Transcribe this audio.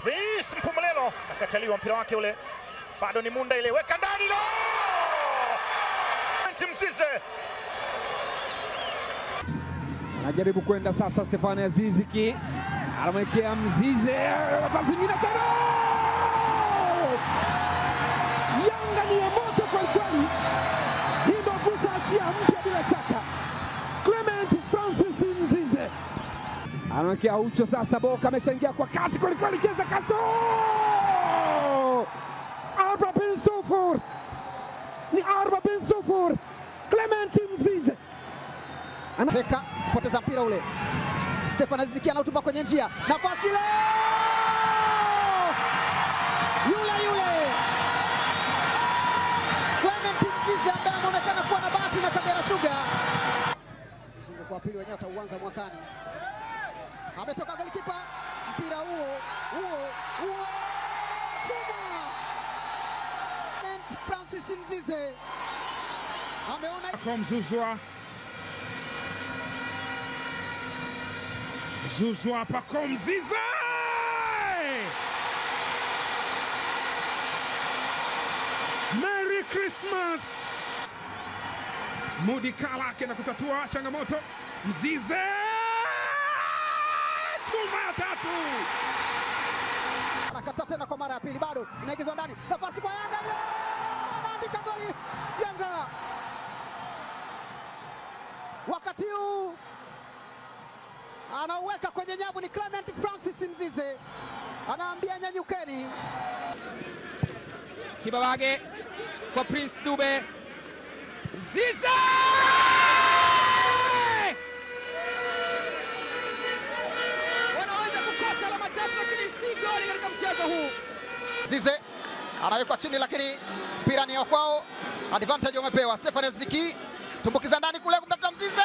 Prince Mpumelelo akataliwa mpira wake ule. Bado ni Munda ile, weka ndani lo! Mzize anajaribu kwenda sasa. Stefano Aziziki anamwekea Mzize, nafasi nyingine tena. Yanga ni moto kwa kweli. Hilo gusa achia mpya bila shaka. Clement Francis Mzize anamwekea Ucho sasa. Boka ameshaingia kwa kasi kweli kweli, cheza Castro. Arba bin Sufur. Ni Arba bin Sufur. Clement Mzize anafika poteza mpira ule. Stefano Aziziki anautupa kwenye njia, nafasi ile, yule Clement Mzize ambaye anaonekana kuwa na bahati na Kagera Sugar. Mzunguko wa pili wenyewe utauanza mwakani. Ametoka golikipa, mpira huo chuma. Clement Francis Mzize ameona kwa Mzuzwa. Zuzwa pako Mzize. Merry Christmas. Mudi Kalake na kutatua changamoto. Mzize chuma tatu. Anakata tena kwa mara ya pili, bado inaingizwa ndani, nafasi kwa Yanga, anaandika goli Yanga. Wakati huu anauweka kwenye nyavu ni Clement Francis Mzize, anaambia nyanyukeni. Kibabage kwa Prince Dube. Mzize wanaweza kukosa alama tatu, lakini si goli katika mchezo huu. Mzize anawekwa chini, lakini mpira ni kwao. Advantage umepewa. Stefano Aziziki tumbukiza ndani kule kumtafuta Mzize.